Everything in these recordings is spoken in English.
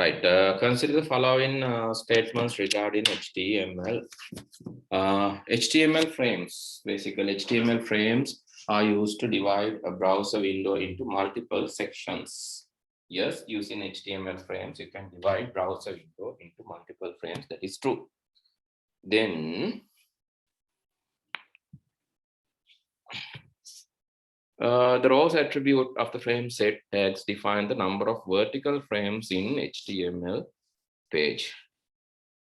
Right. Consider the following statements regarding HTML. HTML frames, basically HTML frames are used to divide a browser window into multiple sections. Yes, using HTML frames, you can divide browser window into multiple frames. That is true. Then the rows attribute of the frame set tags define the number of vertical frames in HTML page.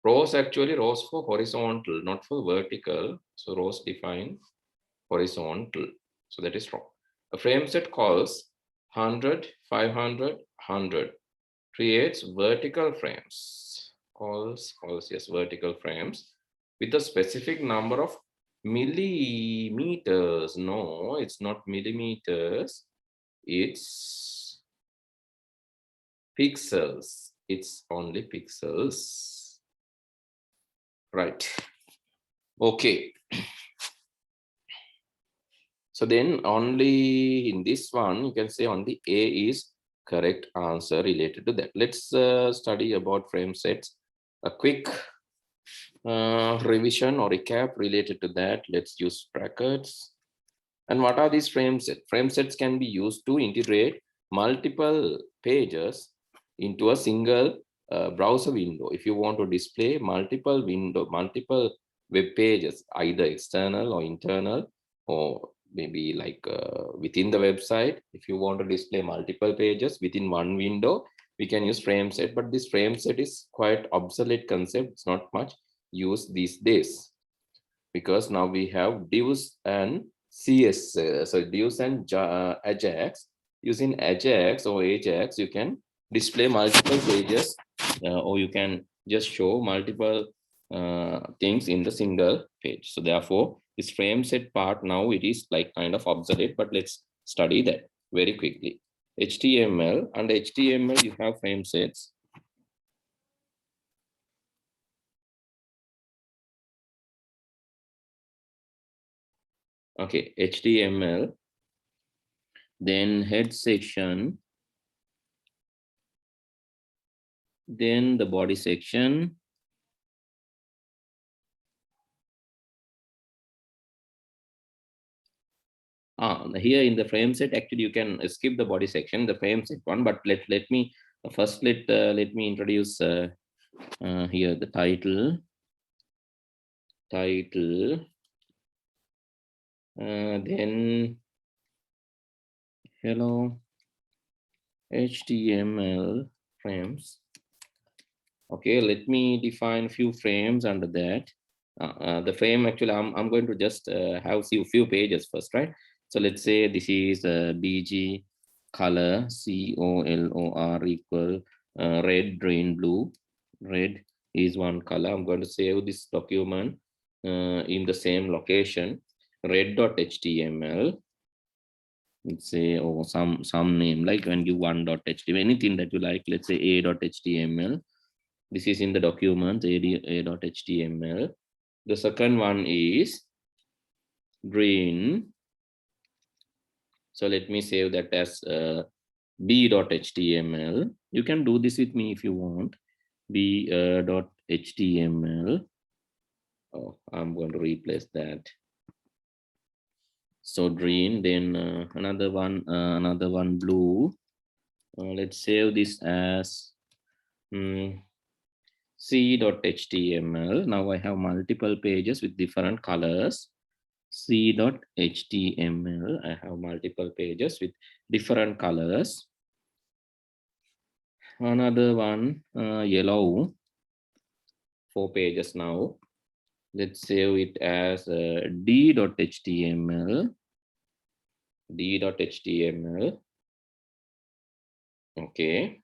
Rows for horizontal, not for vertical. So rows define horizontal. So that is wrong. A frame set calls 100, 500, 100 creates vertical frames. Calls yes, vertical frames with a specific number of millimeters. No, it's not millimeters. It's pixels. It's only pixels. Right. Okay. So then only in this one, you can say only A is correct answer related to that. Let's study about frame sets. A quick revision or recap related to that. Let's use brackets. And what are these frame sets? Frame sets can be used to integrate multiple pages into a single browser window. If you want to display multiple web pages, either external or internal, or maybe like within the website, if you want to display multiple pages within one window, we can use frame set. But this frame set is quite obsolete concept. It's not much used these days because now we have divs and CSS. So divs and Ajax. Using Ajax or Ajax, you can display multiple pages or you can just show multiple things in the single page. So therefore, this frame set part now it is like kind of obsolete, but let's study that very quickly. HTML, under HTML you have frame sets. Okay, HTML, then head section, then the body section, here in the frame set, actually you can skip the body section, the frame set one, but let me first let me introduce here the title, then hello HTML frames. Okay, let me define few frames under that. The frame actually I'm going to just have few pages first, right? So let's say this is BG color COLOR equal red, green, blue. Red is one color. I'm going to save this document in the same location, red.html. Let's say some name like when you 1.html, anything that you like. Let's say a.html. This is in the document a.html. The second one is green. So let me save that as b.html. You can do this with me if you want. b.html. Oh, I'm going to replace that. So green, then another one blue. Let's save this as c.html. Now I have multiple pages with different colors. c.html. I have multiple pages with different colors. Another one, yellow. 4 pages now. Let's save it as d.html. d.html. Okay.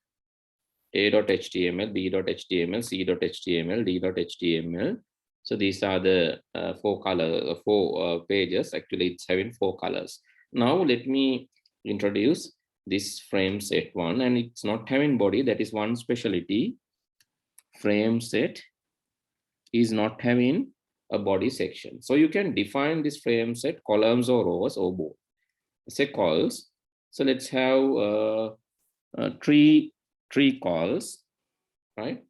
a.html, b.html, c.html, d.html. So these are the four pages. Actually, it's having 4 colors. Now let me introduce this frame set one, and it's not having body. That is one specialty. Frame set is not having a body section. So you can define this frame set columns or rows or both. Say calls. So let's have three calls. right?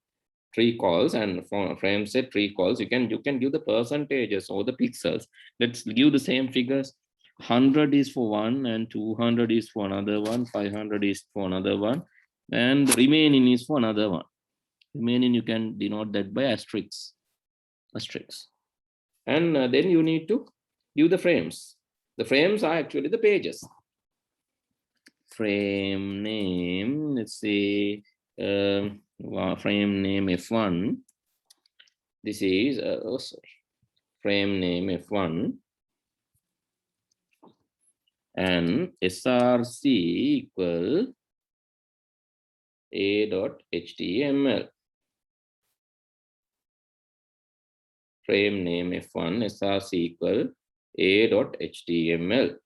3 calls, and for frame set 3 calls, you can give the percentages or the pixels. Let's give the same figures. 100 is for one, and 200 is for another one, 500 is for another one, and the remaining is for another one. Remaining you can denote that by asterisk. And then you need to give the frames. The frames are actually the pages. Frame name, let's say frame name F1. This is frame name F1, and src equal a.html. Frame name F1 src equal a.html.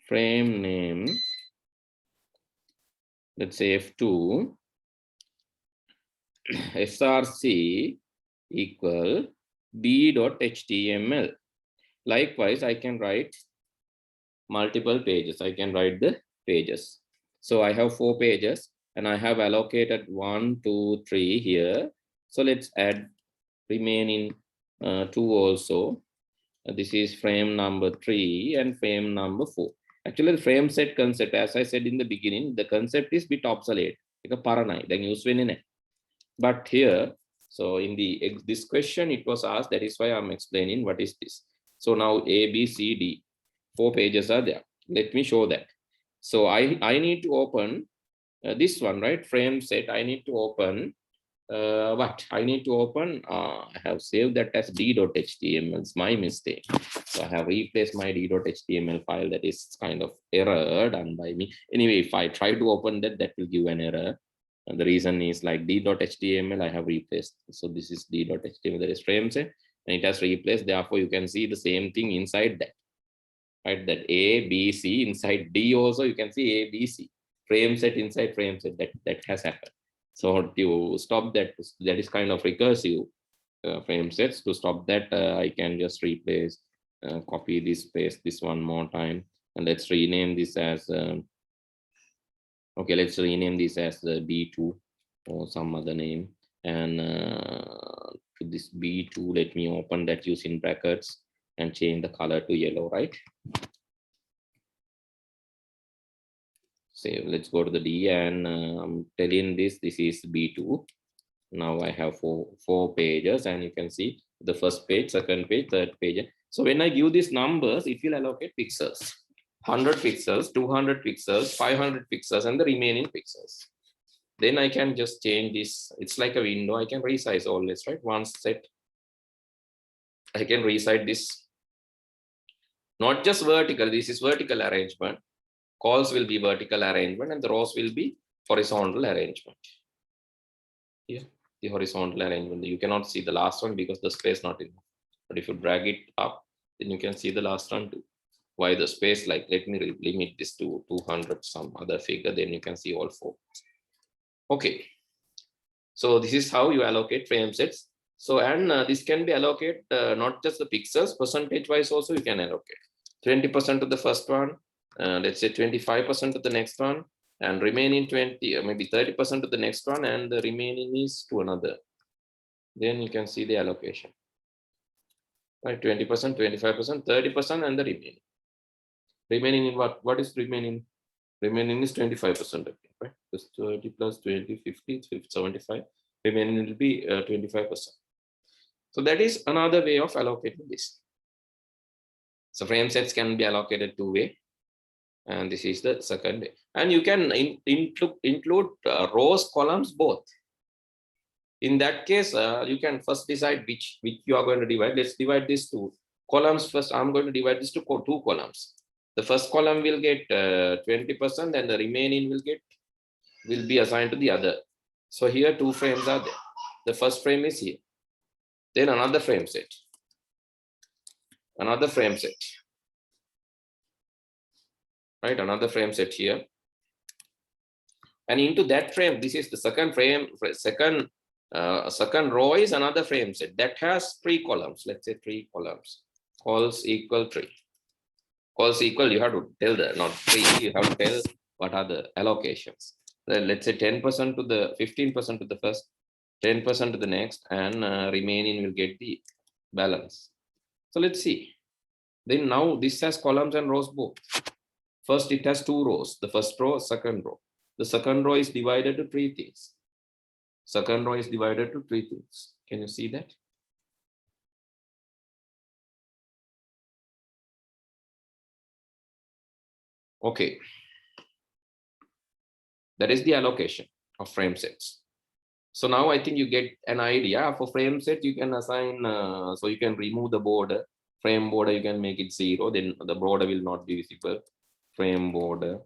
Frame name, let's say F2, src equal b.html. Likewise, I can write multiple pages. I can write the pages. So I have 4 pages, and I have allocated 1, 2, 3 here. So let's add remaining 2 also. This is frame number 3 and frame number 4. Actually, the frame set concept, as I said in the beginning, the concept is bit obsolete. But here, so in this question, it was asked. That is why I'm explaining what is this. So now A, B, C, D, 4 pages are there. Let me show that. So I need to open this one, right? Frame set. I need to open what? I need to open. I have saved that as d.html. It's my mistake. So I have replaced my d.html file. That is kind of error done by me. Anyway, if I try to open that, that will give an error. And the reason is like d.html I have replaced. So this is d.html, that is frame set, and it has replaced. Therefore, you can see the same thing inside that. Right, that A, B, C, inside D also you can see A, B, C. Frame set inside frame set, that has happened. So to stop that, that is kind of recursive frame sets. To stop that, I can just replace, copy this, paste this one more time, and let's rename this as, okay, let's rename this as B2 or some other name. And to this B2, let me open that using brackets and change the color to yellow, right? Save. Let's go to the D, and I'm telling this is B2. Now I have four pages, and you can see the first page, second page, third page. So when I give these numbers, it will allocate pixels. 100 pixels, 200 pixels, 500 pixels, and the remaining pixels. Then I can just change this. It's like a window. I can resize all this, right? Once set, I can resize this. Not just vertical. This is vertical arrangement. Calls will be vertical arrangement, and the rows will be horizontal arrangement. Here, the horizontal arrangement. You cannot see the last one because the space not enough. But if you drag it up, then you can see the last one too. Why the space? Like, let me limit this to 200, some other figure. Then you can see all 4. Okay. So this is how you allocate frame sets. So, and this can be allocated not just the pixels, percentage wise also you can allocate 20% of the first one. Let's say 25% of the next one, and remaining 20, maybe 30% of the next one, and the remaining is to another. Then you can see the allocation. Right, 20%, 25%, 30%, and the remaining. Remaining in what? What is remaining? Remaining is 25%. Right? Just 30 plus 20, 50, 75. Remaining will be 25%. So that is another way of allocating this. So frame sets can be allocated 2 ways. And this is the second way. And you can include rows, columns, both. In that case, you can first decide which you are going to divide. Let's divide this to columns first. I'm going to divide this to 2 columns. The first column will get 20%, and the remaining will be assigned to the other. So here 2 frames are there. The first frame is here. Then another frame set. Another frame set. Right, another frame set here, and into that frame, this is the second frame. Second row is another frame set that has 3 columns. Let's say 3 columns. Calls equal 3. Calls equal, you have to tell the, not free, you have to tell what are the allocations. Then let's say 10% to the 15% to the first, 10% to the next, and remaining will get the balance. So let's see. Then now this has columns and rows both. First, it has two rows. The first row, second row. The second row is divided to three things. Second row is divided to three things. Can you see that? Okay. That is the allocation of frame sets. So now I think you get an idea. For frame set, you can assign, so you can remove the border. Frame border, you can make it 0, then the border will not be visible. Frame border.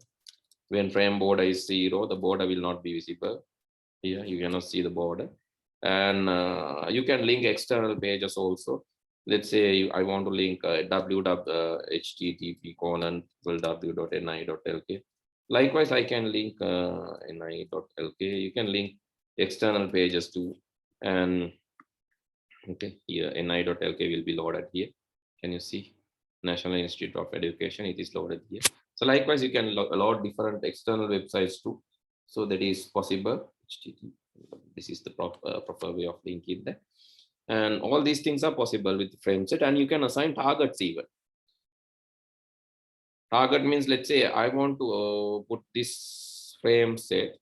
When frame border is 0, the border will not be visible. Here, you cannot see the border. And you can link external pages also. Let's say I want to link http://w.ni.lk. Likewise, I can link ni.lk. You can link external pages too. And okay, here ni.lk will be loaded here. Can you see? National Institute of Education, it is loaded here. So likewise, you can load different external websites too. So that is possible. This is the proper way of linking that. And all these things are possible with the frame set, and you can assign targets even. Target means, let's say I want to put this frame set.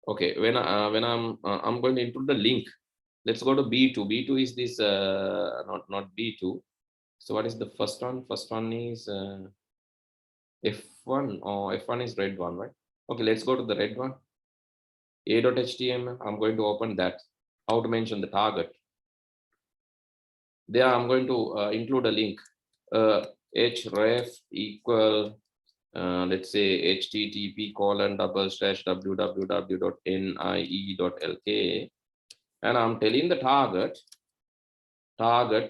Okay, when I'm going to input the link. Let's go to B2. B2 is this not B2. So what is the first one? First one is F1, or F1 is red one, right? Okay, let's go to the red one. A.html. I'm going to open that. How to mention the target. There I'm going to include a link. href equal, let's say http://www.nie.lk, and I'm telling the target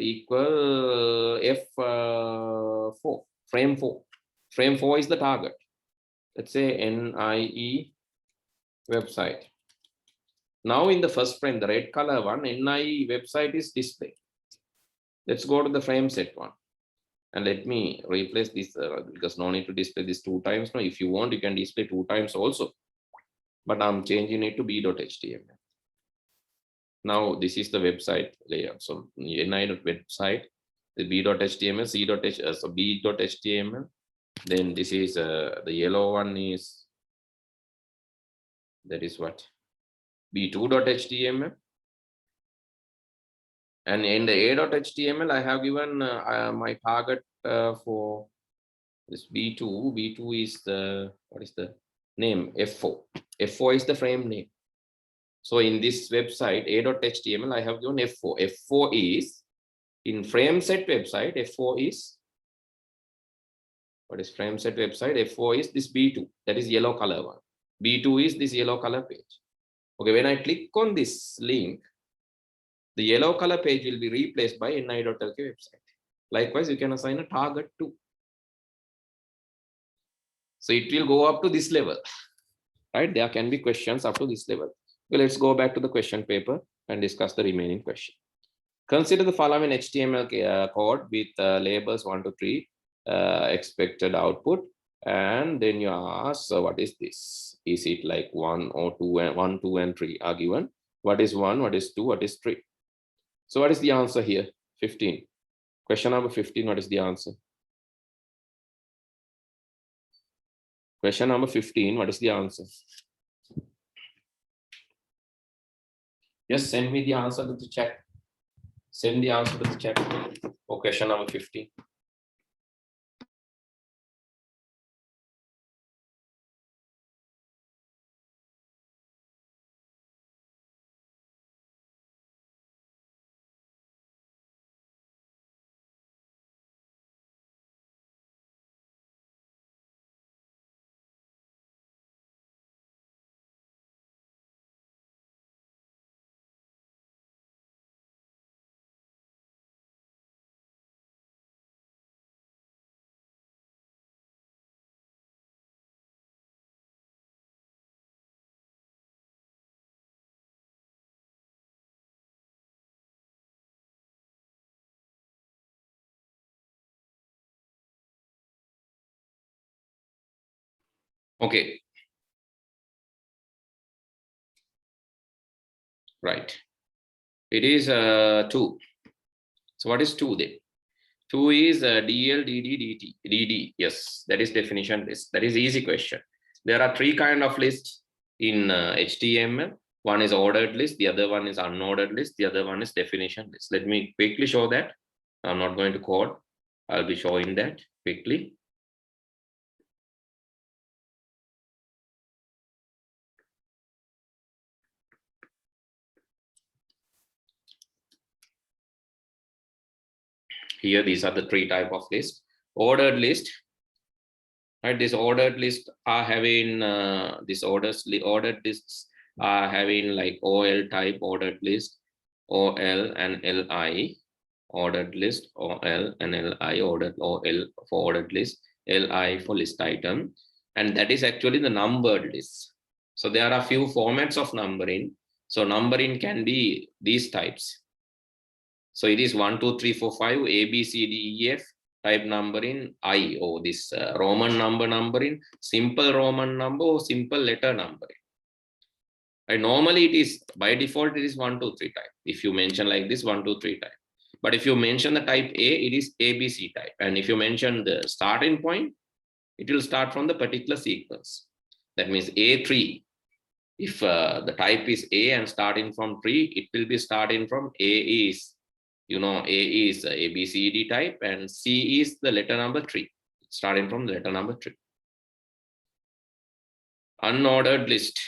equal F4, frame 4. Frame 4 is the target. Let's say NIE website. Now in the first frame, the red color one, NIE website is display. Let's go to the frame set one. And let me replace this because no need to display this 2 times. No, if you want, you can display 2 times also. But I'm changing it to b.html. Now this is the website layout. So ni.website, the b.html, c.html, so b.html. Then this is the yellow one is, that is what? b2.html. And in the a.html, I have given my target for this B2. B2 is the, what is the name? F4. F4 is the frame name. So in this website, a.html, I have given F4. F4 is, in frame set website, F4 is, what is frame set website? F4 is this B2, that is yellow color one. B2 is this yellow color page. Okay, when I click on this link, the yellow color page will be replaced by ni.lk website. Likewise, you can assign a target too. So it will go up to this level, right? There can be questions up to this level. Okay, let's go back to the question paper and discuss the remaining question. Consider the following HTML code with labels 1 to 3 expected output, and then you ask, so what is this? Is it like 1 or 2 and 1, 2, and 3 are given? What is 1? What is 2? What is 3? So what is the answer here? 15. Question number 15. What is the answer? Question number 15. What is the answer? Just send me the answer to the chat. Send the answer to the chat for question number 15. Okay. Right. It is 2. So what is 2 then? 2 is DL, DD, DT, DD. Yes, that is definition list. That is easy question. There are 3 kind of lists in HTML. One is ordered list, the other one is unordered list, the other one is definition list. Let me quickly show that. I'm not going to code. I'll be showing that quickly. Here, these are the 3 type of list. Ordered list. Right, this ordered list are having ordered lists are having like OL type ordered list, OL and LI ordered list, OL and LI ordered, OL for ordered list, LI for list item, and that is actually the numbered list. So there are a few formats of numbering. So numbering can be these types. So it is 1, 2, 3, 4, 5, A, B, C, D, E, F type numbering, I, or this Roman number numbering, simple Roman number or simple letter numbering. Right? Normally it is, by default, it is 1, 2, 3 type. If you mention like this, 1, 2, 3 type. But if you mention the type A, it is ABC type. And if you mention the starting point, it will start from the particular sequence. That means A3. If the type is A and starting from 3, it will be starting from A is, you know, A is ABCD type and C is the letter number 3, starting from the letter number 3. Unordered list.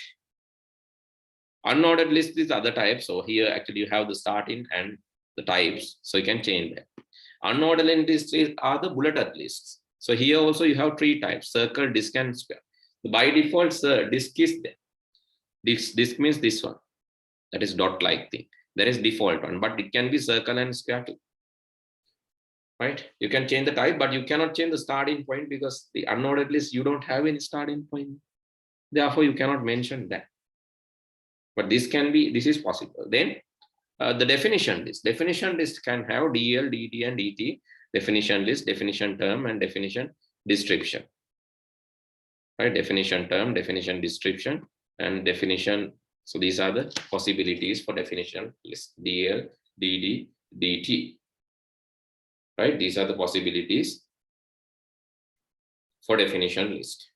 Unordered list is other type. So here actually you have the starting and the types. So you can change that. Unordered lists are the bulleted lists. So here also you have 3 types: circle, disk, and square. By default, disk is there. Disk means this one. That is dot-like thing. There is default one, but it can be circle and square too. Right? You can change the type, but you cannot change the starting point because the unordered list, you don't have any starting point. Therefore, you cannot mention that. But this can be, this is possible. Then the definition list. Definition list can have DL, DD, and DT. Definition list, definition term, and definition description. Right? Definition term, definition description, and definition. So these are the possibilities for definition list: DL, DD, DT. Right? These are the possibilities for definition list.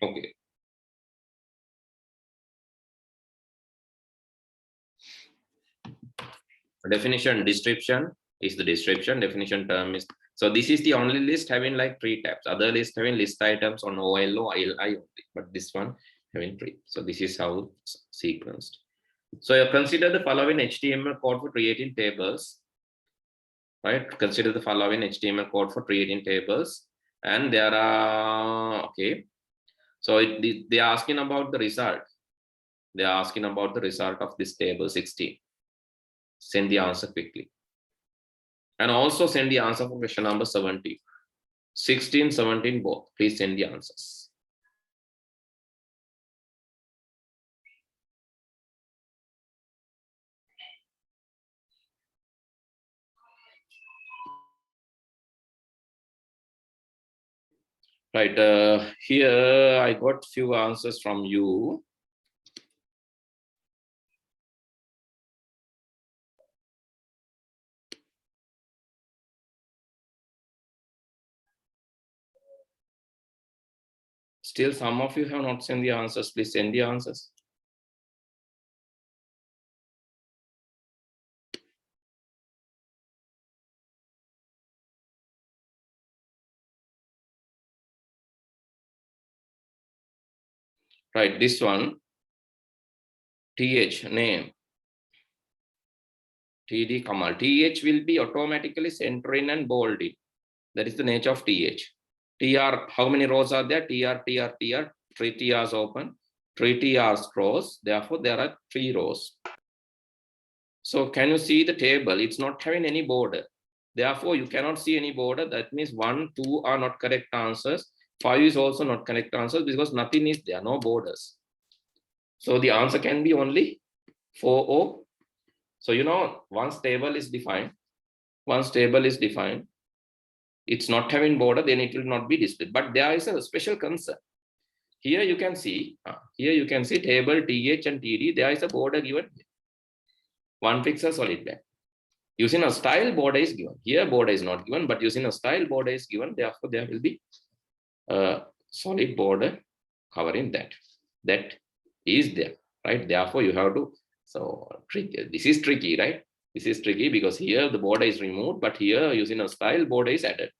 Okay. Definition description is the description. Definition term is, so this is the only list having like 3 tabs. Other list having list items on OLO, ILI only, but this one having 3. So this is how it's sequenced. So consider the following HTML code for creating tables. Right? Consider the following HTML code for creating tables, and there are, okay. So they are asking about the result. They are asking about the result of this table 16. Send the answer quickly. And also send the answer for question number 17. 16, 17 both. Please send the answers. Right, here I got few answers from you. Still, some of you have not sent the answers. Please send the answers. Right, this one, TH, name, TD Kamal. TH will be automatically centering and bolded. That is the nature of TH. TR, how many rows are there? TR, TR, TR, 3 TRs open, 3 TRs rows. Therefore, there are 3 rows. So can you see the table? It's not having any border. Therefore, you cannot see any border. That means 1, 2 are not correct answers. 5 is also not correct answers because nothing is there, no borders. So the answer can be only 4 or. So once table is defined, it's not having border, then it will not be displayed. But there is a special concern. Here you can see table TH and TD. There is a border given. 1 pixel solid black. Using a style, border is given. Here border is not given, but using a style, border is given. Therefore, there will be a solid border covering that. That is there, right? Therefore, you have to. So this is tricky, right? This is tricky because here the border is removed, but here using a style, border is added.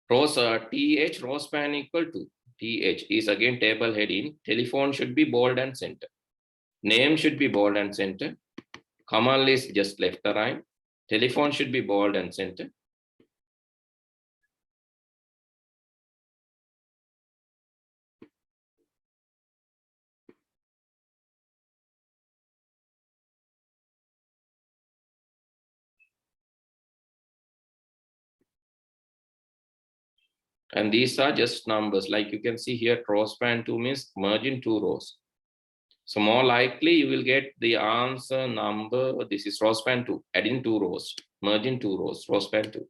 Rows TH row span equal to TH is again table heading. Telephone should be bold and center. Name should be bold and center. Comma is just left or right. Telephone should be bold and center. And these are just numbers. Like you can see here, row span 2 means merging 2 rows. So more likely you will get the answer number. This is row span 2, adding 2 rows, merging 2 rows, row span 2.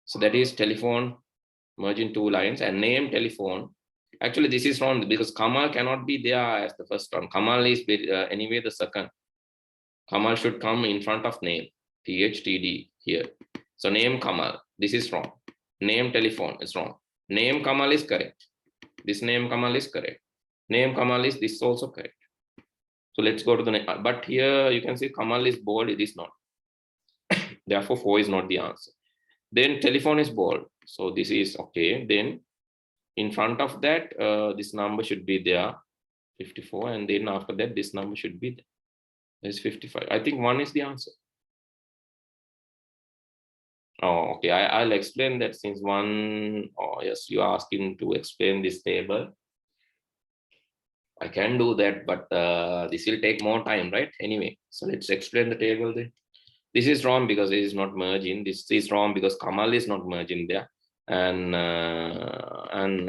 So that is telephone, merging 2 lines, and name telephone. Actually, this is wrong because comma cannot be there as the first one. Comma is anyway the second. Comma should come in front of name, THTD here. So name comma, this is wrong. Name telephone is wrong. Name comma is correct. This name comma is correct. Name comma is this also correct. So let's go to the next. But here you can see comma is bold, it is not. Therefore, 4 is not the answer. Then telephone is bold. So this is okay. Then in front of that, this number should be there, 54. And then after that, this number should be there. There's 55. I think 1 is the answer. Oh, okay. I'll explain that since 1. Oh, yes, you are asking to explain this table. I can do that, but this will take more time, right? Anyway, so let's explain the table then. This is wrong because it is not merging. This is wrong because Kamal is not merging there. And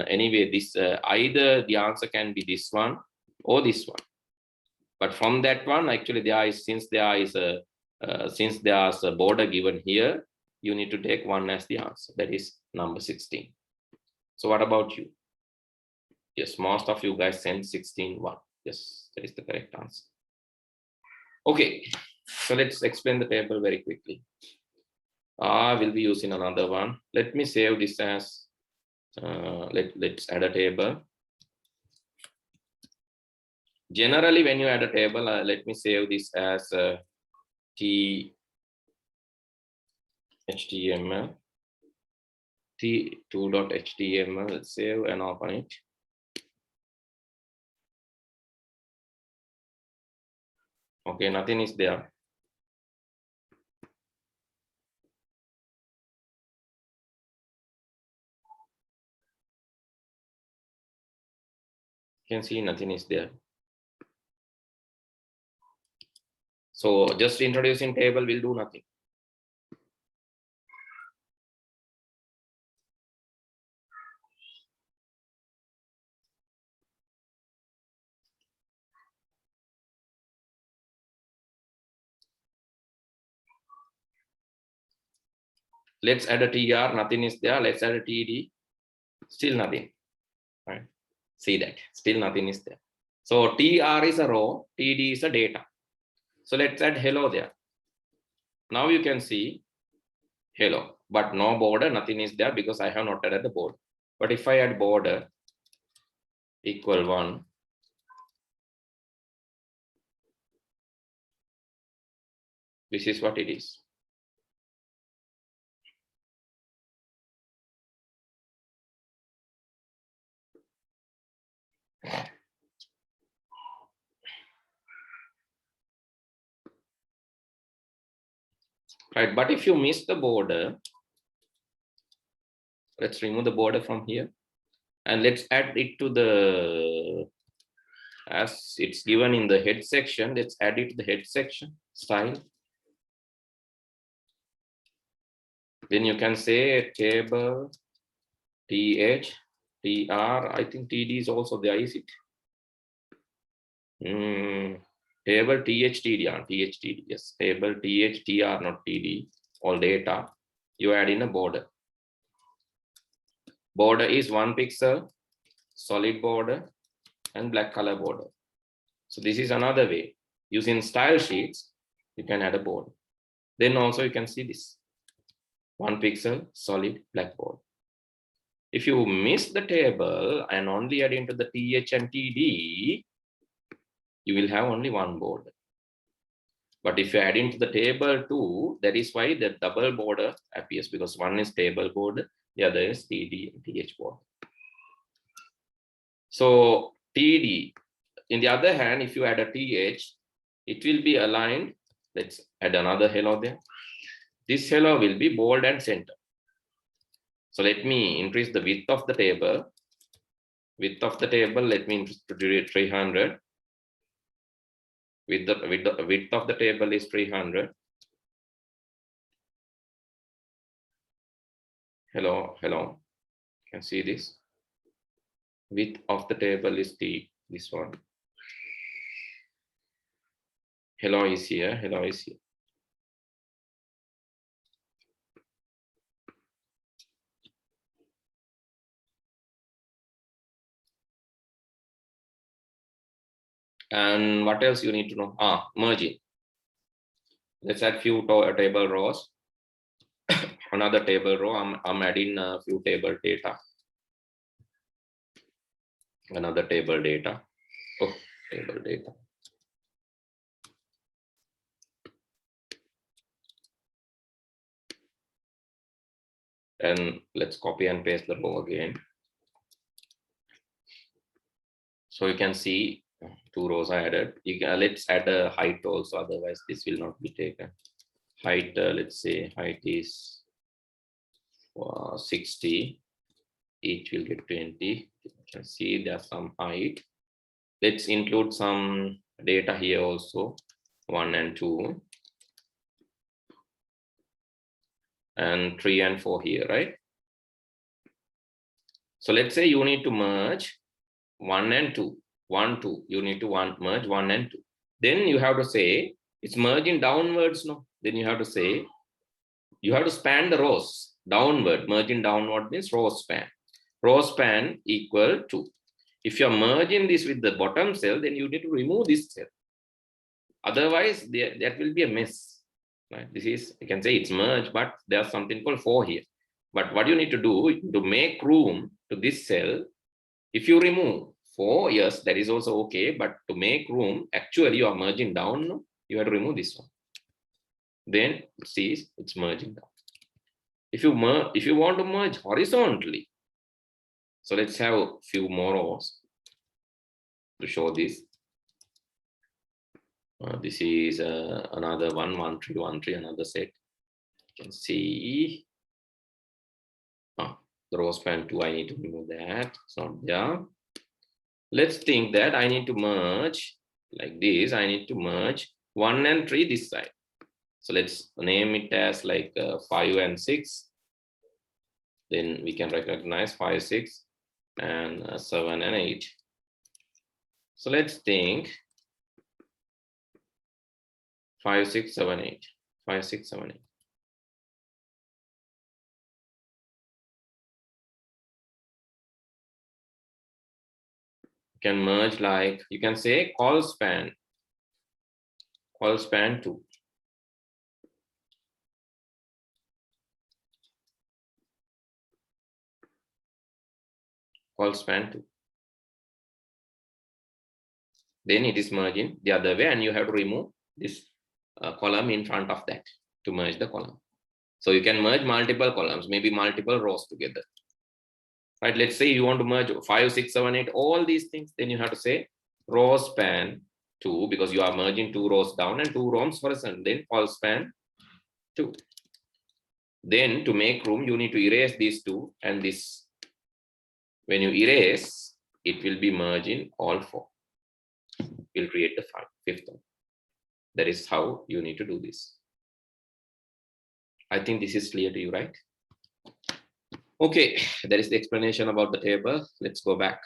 anyway, this either the answer can be this one or this one. But from that one, actually, since there's a border given here, you need to take 1 as the answer. That is number 16. So what about you? Yes, most of you guys sent 16-1. Yes, that is the correct answer. Okay, so let's explain the table very quickly. I will be using another one. Let me save this as, let's add a table. Generally, when you add a table, let me save this as HTML, t2.html. Let's save and open it. Okay, nothing is there. You can see nothing is there. So just introducing table will do nothing. Let's add a TR, nothing is there. Let's add a TD, still nothing. Right? See that, still nothing is there. So TR is a row, TD is a data. So let's add hello there. Now you can see hello, but no border, nothing is there because I have not added the border. But if I add border equal 1, this is what it is. Right, but if you miss the border, let's remove the border from here and let's add it to the, as it's given in the head section, let's add it to the head section style. Then you can say table TH, TR, I think TD is also there, is it? Table TH, TDR, TH, TD, yes. Table TH, TR, not TD, all data. You add in a border. Border is 1 pixel, solid border, and black color border. So this is another way. Using style sheets, you can add a border. Then also you can see this. 1 pixel, solid, black border. If you miss the table and only add into the TH and TD, you will have only one border. But if you add into the table too, that is why the double border appears, because one is table border, the other is TD and TH border. So TD, in the other hand, if you add a TH, it will be aligned. Let's add another hello there. This hello will be bold and center. So let me increase the width of the table. Width of the table, let me increase to 300. Width of the table is 300. Hello. You can see this. Width of the table is this one. Hello is here. And what else you need to know? Merging. Let's add few table rows. Another table row. I'm adding a few table data. Another table data. Oh, table data. And let's copy and paste the row again. So you can see 2 rows I added. Let's add a height also, otherwise this will not be taken. Height, let's say height is 60. Each will get 20. You can see there's some height. Let's include some data here also, 1 and 2. And 3 and 4 here, right? So let's say you need to merge 1 and 2. 1, 2. You need to merge 1 and 2. Then you have to say it's merging downwards, no? Then you have to say you have to span the rows downward. Merging downward means row span. Row span equal to. If you're merging this with the bottom cell, then you need to remove this cell. Otherwise, that will be a mess. Right? This is, you can say it's merged, but there's something called 4 here. But what you need to do to make room to this cell, if you remove 4, yes, that is also okay. But to make room, actually you are merging down. No? You have to remove this one. Then see, it's merging down. If you want to merge horizontally, so let's have a few more rows to show this. This is another 1, 1, 3, 1, 3, another set. You can see the row span 2. I need to remove that. It's not there. Let's think that I need to merge like this. I need to merge 1 and 3 this side. So let's name it as like 5 and 6. Then we can recognize 5, 6, and 7 and 8. So let's think 5, 6, 7, 8. 5, 6, 7, 8. You can merge like, you can say call span 2. Call span 2. Then it is merging the other way, and you have to remove this column in front of that to merge the column. So you can merge multiple columns, maybe multiple rows together. Right? Let's say you want to merge 5, 6, 7, 8, all these things. Then you have to say row span 2, because you are merging 2 rows down and 2 rows horizontal. Then call span 2. Then to make room, you need to erase these 2 and this. When you erase, it will be merging all 4. Will create the 5th one. That is how you need to do this. I think this is clear to you, right? Okay, that is the explanation about the table. Let's go back.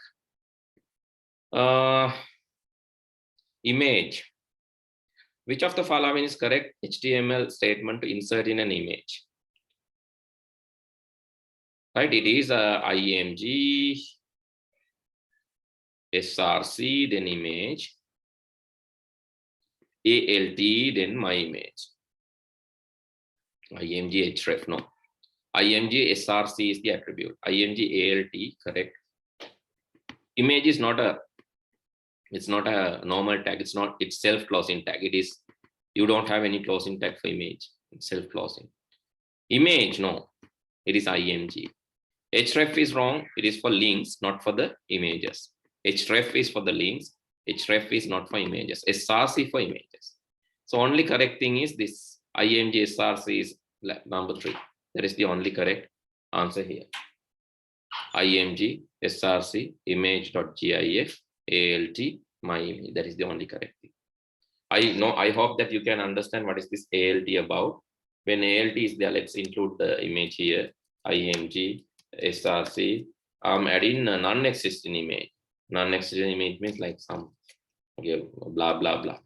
Image. Which of the following is correct HTML statement to insert in an image? Right, it is IMG, SRC, then image, ALT, then my image. IMG href, no. IMG SRC is the attribute. IMG ALT, correct. Image is not a, it's not a normal tag. It's not, it's self-closing tag. It is, you don't have any closing tag for image. It's self-closing. Image, no, it is IMG. href is wrong. It is for links, not for the images. href is for the links. href is not for images. SRC for images. So only correct thing is this. IMG SRC is number 3. That is the only correct answer here. IMG SRC image.gif ALT my image. That is the only correct thing. I hope that you can understand what is this ALT about. When ALT is there, let's include the image here. IMG SRC. I'm adding a non-existing image. Non-existent image means like some, okay, blah blah blah.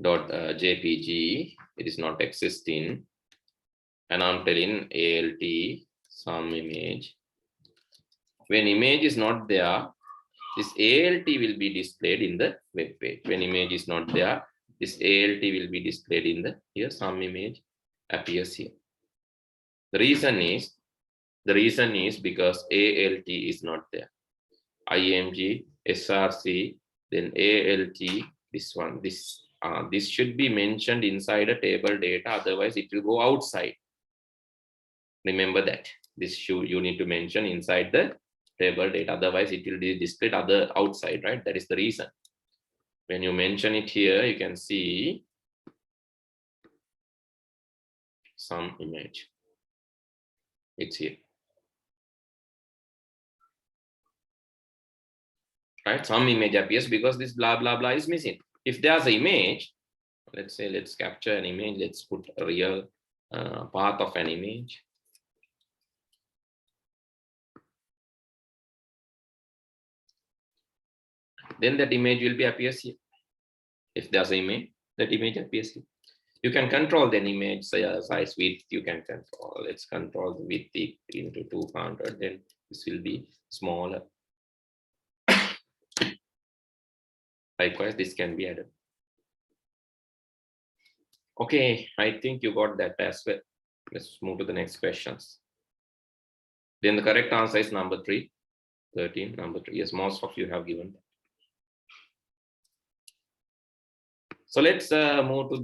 .jpg, it is not existing, and I'm telling ALT some image. When image is not there, this ALT will be displayed in the web page. When image is not there, this ALT will be displayed in the, here some image appears here. The reason is because ALT is not there. IMG SRC, then ALT, this one, this should be mentioned inside a table data, otherwise it will go outside. Remember that. This you need to mention inside the table data, otherwise it will be displayed outside, right? That is the reason. When you mention it here, you can see some image. It's here. Right? Some image appears because this blah blah blah is missing. If there's an image, let's say, let's capture an image, let's put a real path of an image. Then that image will be appears here. If there's an image, that image appears here. You can control the image size width, you can control, let's control the width into 200, then this will be smaller. Likewise, this can be added. Okay, I think you got that as well. Let's move to the next questions. Then the correct answer is number 3, 13, number 3. Yes, most of you have given that. So let's move to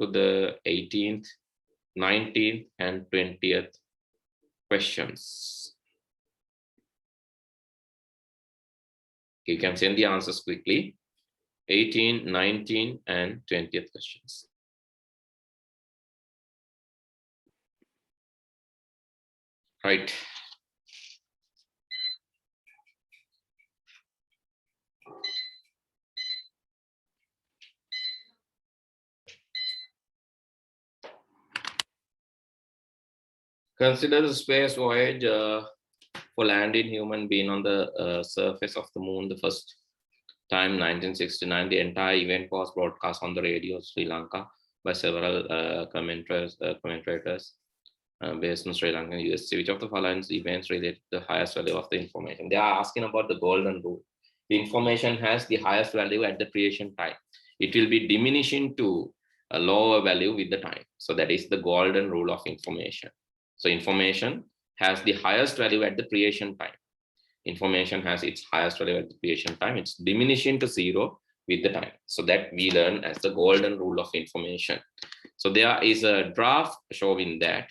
the 18th, 19th, and 20th questions. You can send the answers quickly. 18, 19, and 20th questions. Right. Consider the space voyage for landing human being on the surface of the moon the first time, 1969. The entire event was broadcast on the radio Sri Lanka by several commentators based in Sri Lanka and USC. Which of the following events related to the highest value of the information? They are asking about the golden rule. The information has the highest value at the creation time. It will be diminishing to a lower value with the time. So that is the golden rule of information. So information has the highest value at the creation time. Information has its highest value at the creation time. It's diminishing to 0 with the time. So that we learn as the golden rule of information. So there is a graph showing that.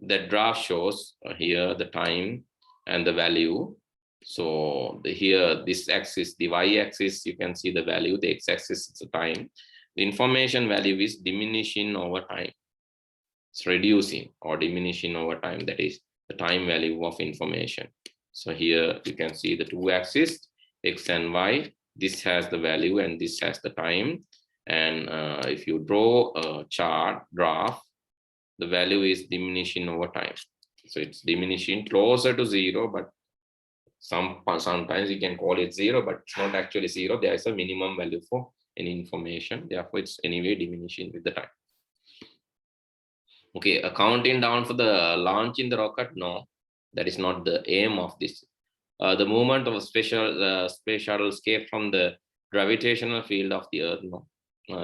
That graph shows here the time and the value. So here this axis, the y-axis, you can see the value. The x-axis is the time. The information value is diminishing over time. It's reducing or diminishing over time. That is the time value of information. So here you can see the two axes, x and y. this has the value and this has the time. And if you draw a chart graph, the value is diminishing over time. So it's diminishing closer to zero, but sometimes you can call it zero, but it's not actually zero. There is a minimum value for any information. Therefore, it's anyway diminishing with the time. Okay, a counting down for the launch in the rocket. No, that is not the aim of this. The movement of a space shuttle escape from the gravitational field of the Earth. No,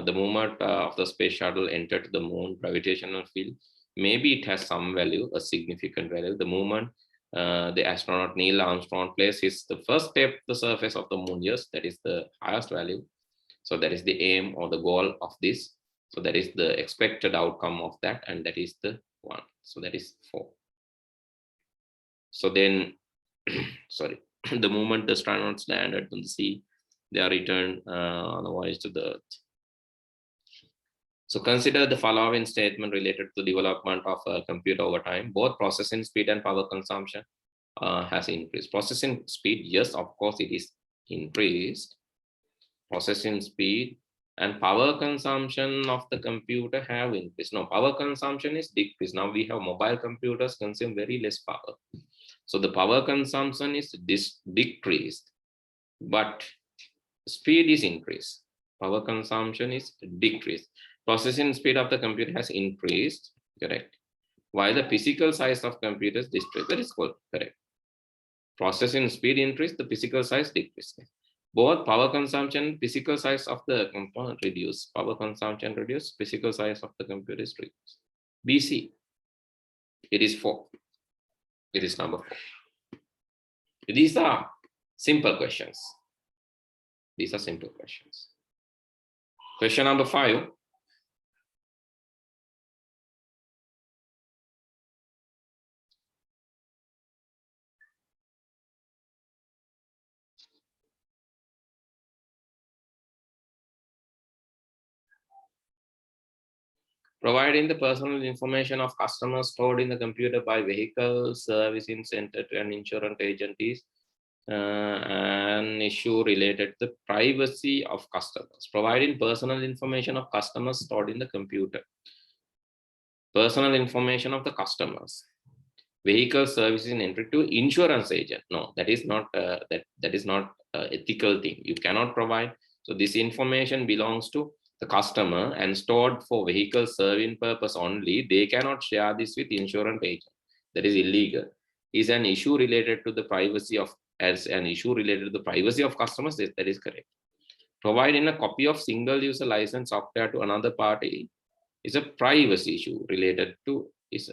the movement of the space shuttle entered the moon gravitational field. Maybe it has some value, a significant value. The movement the astronaut Neil Armstrong places the first step to the surface of the moon. Yes, that is the highest value. So that is the aim or the goal of this. So that is the expected outcome of that, and that is the 1. So that is 4. So then, sorry, the moment the astronauts landed on the sea, they are returned on the voyage to the Earth. So consider the following statement related to the development of a computer over time. Both processing speed and power consumption has increased. Processing speed, yes, of course, it is increased. Processing speed and power consumption of the computer have increased. No, power consumption is decreased. Now we have mobile computers consume very less power. So the power consumption is decreased, but speed is increased. Power consumption is decreased. Processing speed of the computer has increased, correct? While the physical size of computers decreased, that is correct. Processing speed increased, the physical size decreased. Both power consumption, physical size of the component reduced. Power consumption reduced, physical size of the computer is reduced. BC, it is 4. It is number 4. These are simple questions. These are simple questions. Question number 5. Providing the personal information of customers stored in the computer by vehicle servicing center to an insurance agent is an issue related to the privacy of customers. Providing personal information of customers stored in the computer. Personal information of the customers. Vehicle servicing entry to insurance agent. No, that is not that is not ethical thing. You cannot provide. So this information belongs to the customer and stored for vehicle serving purpose only. They cannot share this with insurance agent. That is illegal. Is an issue related to the privacy of customers. That is correct. Providing a copy of single user license software to another party is a privacy issue related to is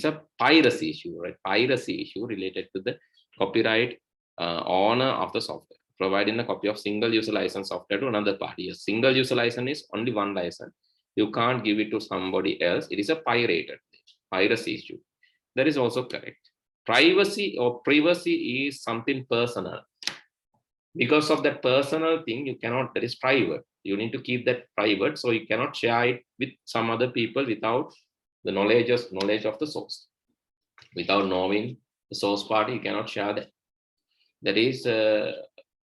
a piracy issue, right? Piracy issue related to the copyright owner of the software. Providing a copy of single user license software to another party. A single user license is only one license. You can't give it to somebody else. It is a piracy issue. That is also correct. Privacy or privacy is something personal. Because of that personal thing, you cannot, that is private. You need to keep that private, so you cannot share it with some other people without the knowledge of the source. Without knowing the source party, you cannot share that. That is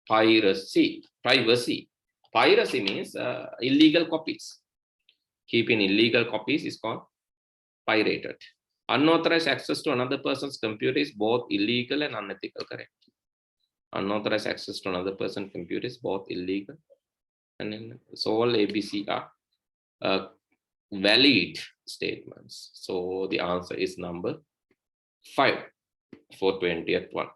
piracy. Piracy means illegal copies. Keeping illegal copies is called pirated. Unauthorized access to another person's computer is both illegal and unethical, correct? Unauthorized access to another person's computer is both illegal and so all ABC are valid statements. So the answer is number 5 for 20th one.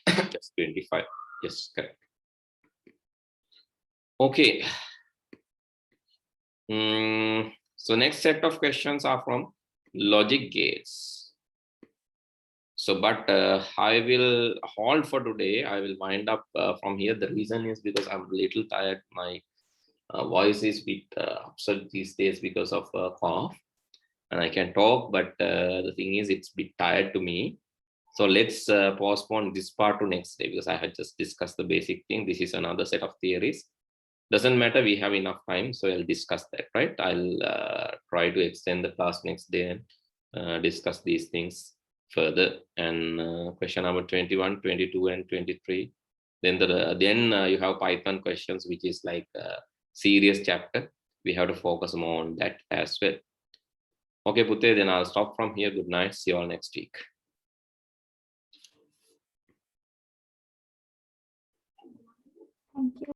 Yes, 25. Yes, correct. Okay. So next set of questions are from logic gates. So, but I will hold for today. I will wind up from here. The reason is because I'm a little tired. My voice is a bit upset these days because of cough, and I can talk, but the thing is, it's a bit tired to me. So let's postpone this part to next day because I had just discussed the basic thing. This is another set of theories. Doesn't matter, we have enough time, so I'll discuss that, right? I'll try to extend the class next day and discuss these things further. And question number 21, 22, and 23 Then you have Python questions, which is like a serious chapter. We have to focus more on that as well. Okay, Pute, then I'll stop from here. Good night. See you all next week. Thank you.